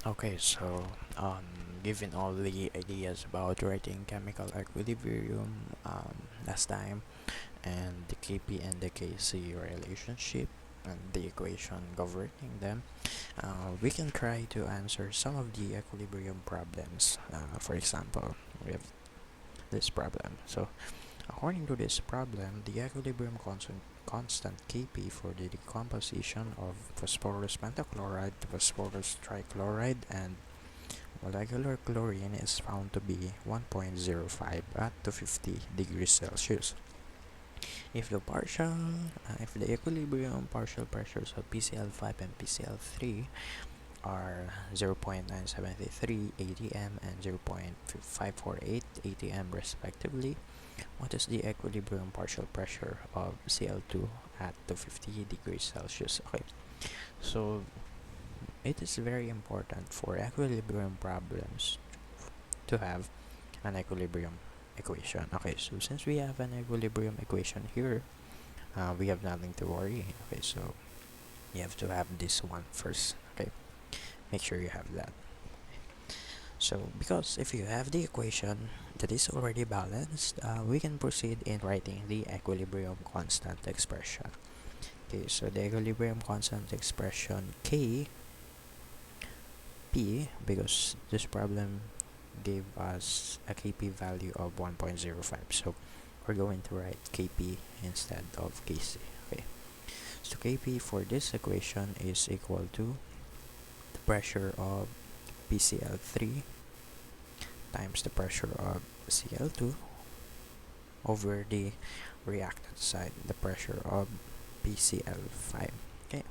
Okay, so given all the ideas about writing chemical equilibrium last time, and the Kp and the Kc relationship and the equation governing them, we can try to answer some of the equilibrium problems. For example, we have this problem. So according to this problem, the equilibrium constant Kp for the decomposition of phosphorus pentachloride to phosphorus trichloride and molecular chlorine is found to be 1.05 at 250 degrees Celsius. If the equilibrium partial pressures of PCl5 and PCl3 are 0.973 atm and 0.548 atm respectively, what is the equilibrium partial pressure of Cl2 at 250 degrees Celsius? Okay, so it is very important for equilibrium problems to have an equilibrium equation. Okay, so since we have an equilibrium equation here, we have nothing to worry. Okay, so you have to have this one first. Okay, make sure you have that. So because if you have the equation that is already balanced, we can proceed in writing the equilibrium constant expression. Okay, so the equilibrium constant expression K P, because this problem gave us a Kp value of 1.05, so we're going to write Kp instead of Kc. Okay, so Kp for this equation is equal to the pressure of PCl3 times the pressure of Cl2 over the reactant side, the pressure of PCl5. Okay,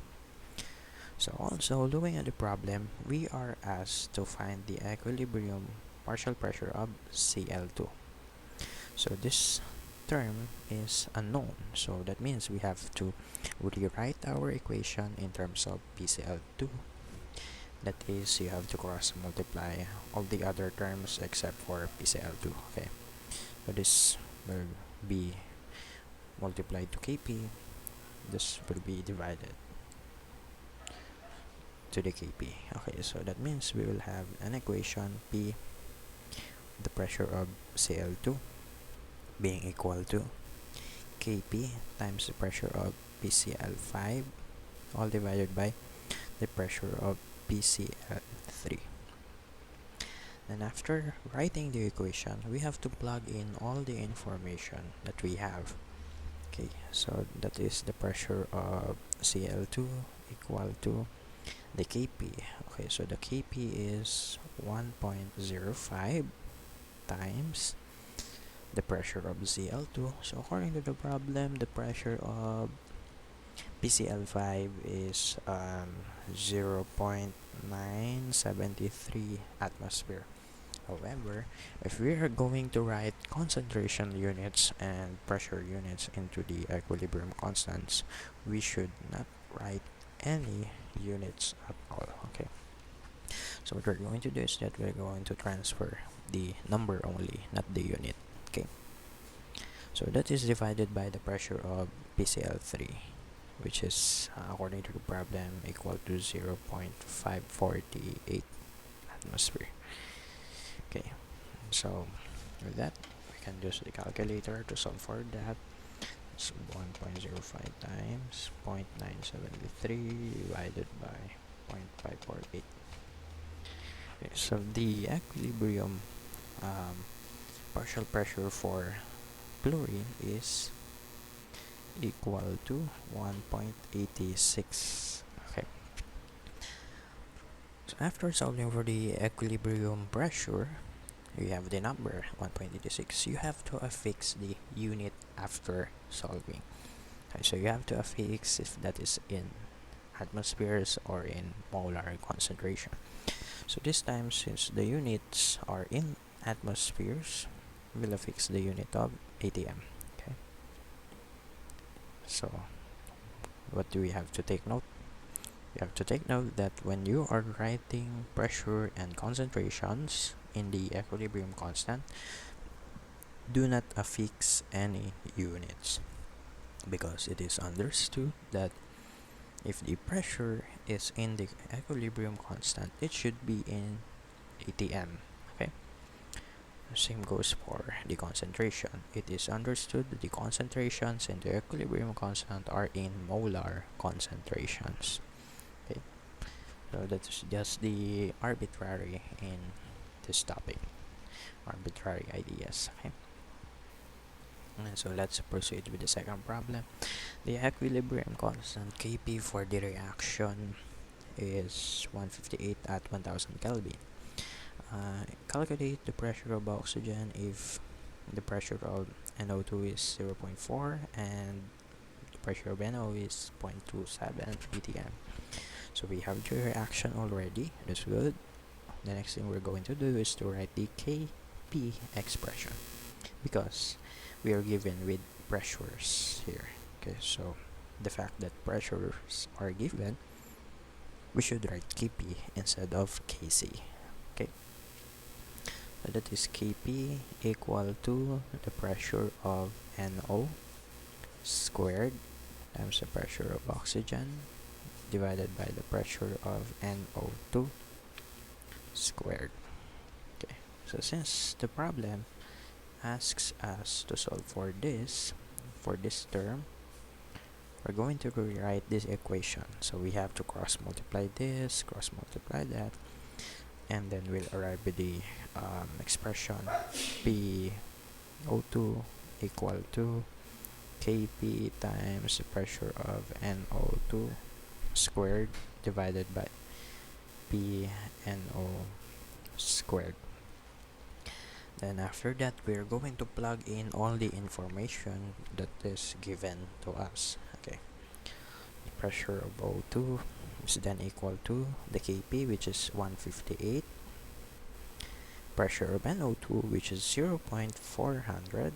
so also looking at the problem, we are asked to find the equilibrium partial pressure of Cl2. So this term is unknown, so that means we have to rewrite our equation in terms of PCl2. That is, you have to cross multiply all the other terms except for PCl2. Okay, so this will be multiplied to Kp, this will be divided to the Kp. Okay, so that means we will have an equation P, the pressure of Cl2, being equal to Kp times the pressure of PCl5, all divided by the pressure of PCl3. And after writing the equation, we have to plug in all the information that we have. Okay, so that is the pressure of Cl2 equal to the Kp. Okay, so the Kp is 1.05 times the pressure of Cl2. So according to the problem, the pressure of PCl5 is 0.973 atmosphere. However, if we are going to write concentration units and pressure units into the equilibrium constants, we should not write any units at all. Okay, so what we're going to do is that we're going to transfer the number only, not the unit. Okay, so that is divided by the pressure of PCl3, which is according to the problem equal to 0.548 atmosphere. Okay, so with that, we can use the calculator to solve for that. It's 1.05 times 0.973 divided by 0.548. Okay, so the equilibrium partial pressure for chlorine is equal to 1.86. Okay, so after solving for the equilibrium pressure, you have the number 1.86. You have to affix the unit after solving. Okay, so you have to affix if that is in atmospheres or in molar concentration. So this time, since the units are in atmospheres, we'll affix the unit of atm. Okay, so what do we have to take note? You have to take note that when you are writing pressure and concentrations in the equilibrium constant, do not affix any units, because it is understood that If the pressure is in the equilibrium constant, it should be in atm. Okay, same goes for the concentration. It is understood that the concentrations in the equilibrium constant are in molar concentrations. Okay, so that's just the arbitrary in this topic, arbitrary ideas. Okay, and so let's proceed with the second problem. The equilibrium constant Kp for the reaction is 158 at 1000 Kelvin. Calculate the pressure of oxygen if the pressure of NO2 is 0.4 and the pressure of NO is 0.27 atm. So we have the reaction already. That's good. The next thing we're going to do is to write the Kp expression, because we are given with pressures here. Okay, so the fact that pressures are given, we should write Kp instead of Kc. Okay, so that is Kp equal to the pressure of NO squared times the pressure of oxygen divided by the pressure of NO2 squared. Okay, so since the problem asks us to solve for this term, we're going to rewrite this equation. So we have to cross multiply this, cross multiply that, and then we'll arrive with the expression PO2 equal to Kp times the pressure of NO2 squared divided by PNO squared. Then after that, we're going to plug in all the information that is given to us. Okay, the pressure of O2 is then equal to the Kp, which is 158, pressure of NO2, which is 0.400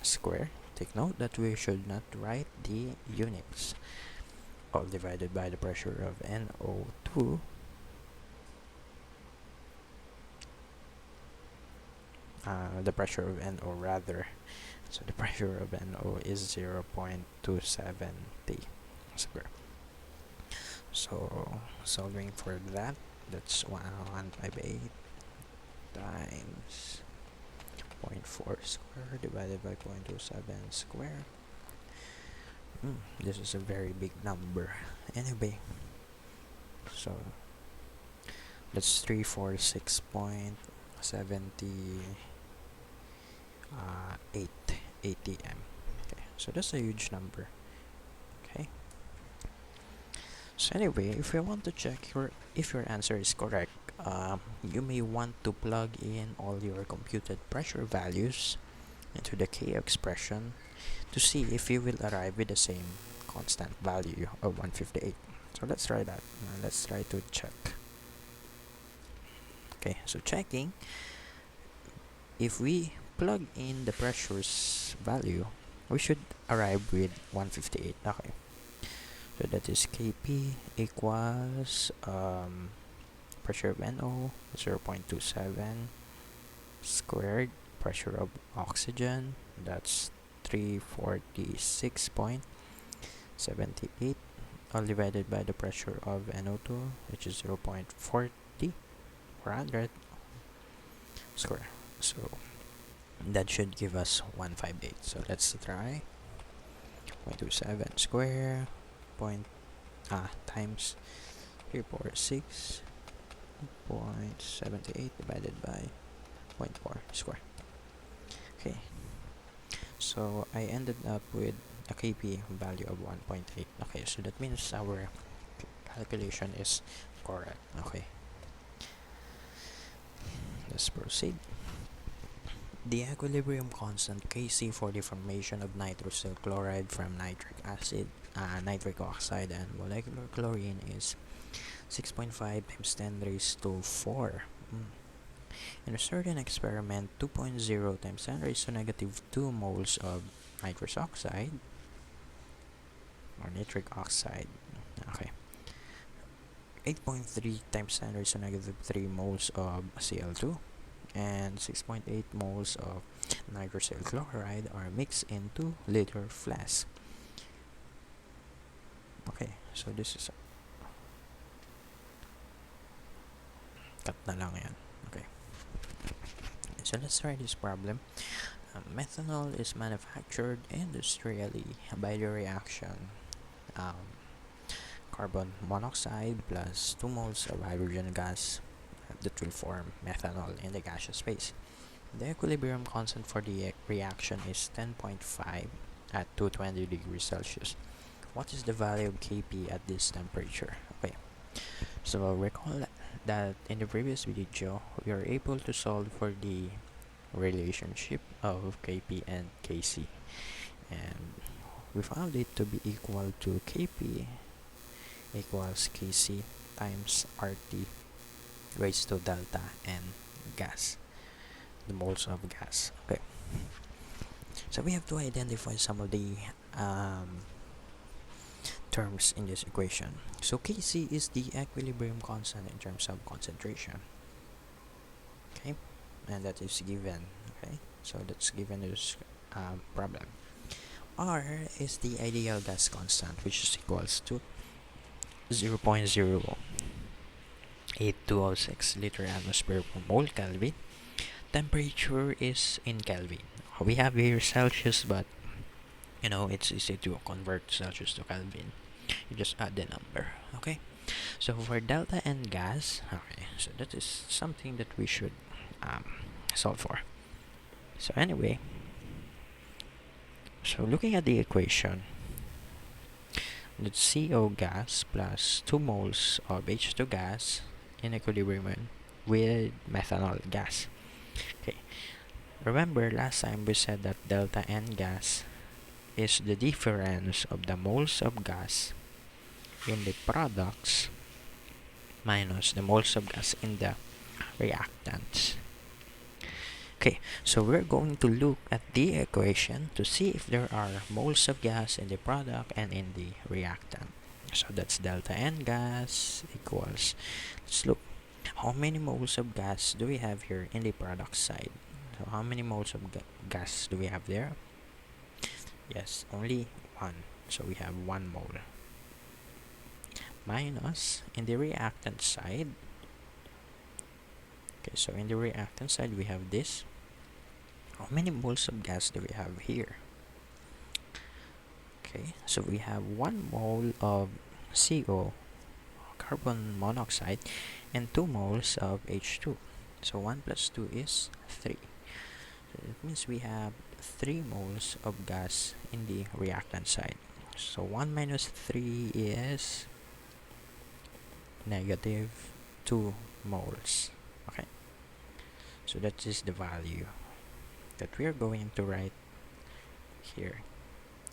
square. Take note that we should not write the units. All divided by the pressure of NO2, the pressure of NO rather. So the pressure of NO is 0.270 square. So solving for that, that's 158 times 0.4 square divided by 0.27 square. This is a very big number. Anyway, so that's 346.78 atm. Okay, so that's a huge number. Okay, so anyway, if you want to check if your answer is correct, you may want to plug in all your computed pressure values into the K expression to see if you will arrive with the same constant value of 158. So let's try that. Let's try to check. Okay, so checking, if we plug in the pressure's value, we should arrive with 158. Okay, so that is Kp equals pressure of NO 0.27 squared, pressure of oxygen, that's 346.78, all divided by the pressure of NO2, which is 0.400 square. So that should give us 158. So let's try 0.27 square times 346.78 divided by 0.4 square. Okay, so I ended up with a Kp value of 1.8. Okay, so that means our calculation is correct. Okay, let's proceed. The equilibrium constant Kc for the formation of nitrosyl chloride from nitric acid, nitric oxide, and molecular chlorine is 6.5 times 10 raised to 4. In a certain experiment, 2.0 times 10 raised to negative 2 moles of nitrous oxide or nitric oxide, okay, 8.3 times 10 raised to negative 3 moles of Cl2, and 6.8 moles of nitrosyl chloride are mixed in 2-liter flask. Okay, So this is cut na lang yan. Okay. So let's try this problem. Methanol is manufactured industrially by the reaction carbon monoxide plus 2 moles of hydrogen gas that will form methanol in the gaseous phase. The equilibrium constant for the reaction is 10.5 at 220 degrees Celsius. What is the value of Kp at this temperature? Okay, so recall that in the previous video, we are able to solve for the relationship of Kp and Kc, and we found it to be equal to Kp equals Kc times RT raised to delta N gas, the moles of gas. Okay, so we have to identify some of the terms in this equation. So Kc is the equilibrium constant in terms of concentration. Okay, and that is given. Okay, so that's given in this problem. R is the ideal gas constant, which is equals to 0.08206 liter atmosphere per mole Kelvin. Temperature is in Kelvin. We have here Celsius, but you know it's easy to convert Celsius to Kelvin. You just add the number. Okay, so for delta N gas, okay, so that is something that we should solve for. So anyway, so looking at the equation, that's CO gas plus 2 moles of H2 gas in equilibrium with methanol gas. Okay, remember last time we said that delta N gas is the difference of the moles of gas in the products minus the moles of gas in the reactants. Okay, so we're going to look at the equation to see if there are moles of gas in the product and in the reactant. So that's delta N gas equals, let's look, how many moles of gas do we have here in the product side? So how many moles of gas do we have there? Yes, only one. So we have 1 mole. Minus in the reactant side. Okay, so in the reactant side we have this. How many moles of gas do we have here? Okay, so we have 1 mole of CO, carbon monoxide, and 2 moles of H2. So 1 plus 2 is 3. So that means we have 3 moles of gas in the reactant side. So 1 minus 3 is negative 2 moles. Okay, so that is the value that we are going to write here.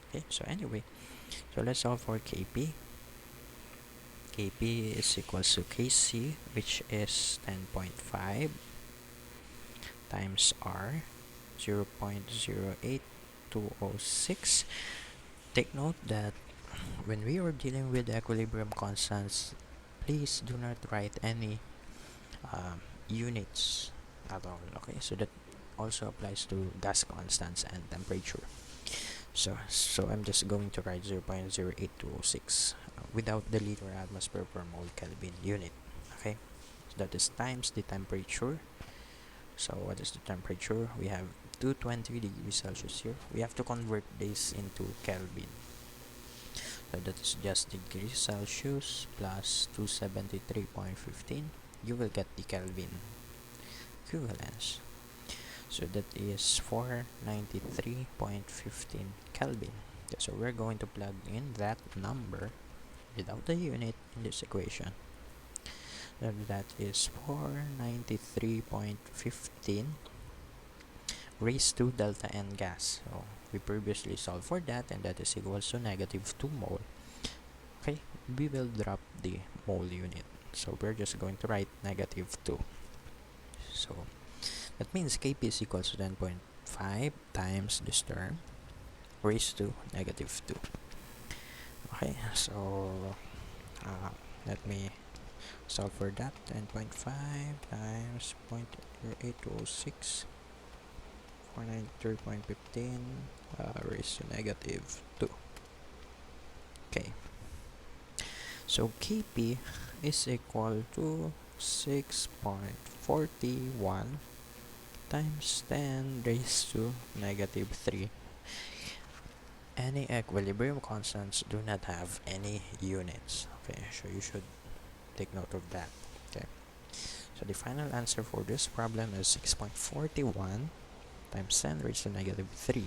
Okay, so anyway, so let's solve for Kp. Kp is equals to Kc, which is 10.5 times R, 0.08206. Take note that when we are dealing with equilibrium constants, please do not write any units at all. Okay, so that also applies to gas constants and temperature. So I'm just going to write 0.08206 without the liter atmosphere per mole Kelvin unit. Okay, so that is times the temperature. So what is the temperature? We have 220 degrees Celsius here. We have to convert this into Kelvin. So that is just degrees Celsius plus 273.15. You will get the Kelvin equivalence. So that is 493.15 Kelvin. So we're going to plug in that number without the unit in this equation. That is 493.15 raised to delta N gas. So we previously solved for that, and that is equals to negative 2 mole. Okay, we will drop the mole unit. So we're just going to write negative 2. So that means Kp is equals to 10.5 times this term raised to negative 2. Okay, so let me solve for that. 10.5 times 0.8206, 493.15 raised to negative 2. Okay, So Kp is equal to 6.41 times 10 raised to negative 3. Any equilibrium constants do not have any units. Okay, so you should take note of that. Okay, so the final answer for this problem is 6.41 times 10 raised to negative 3.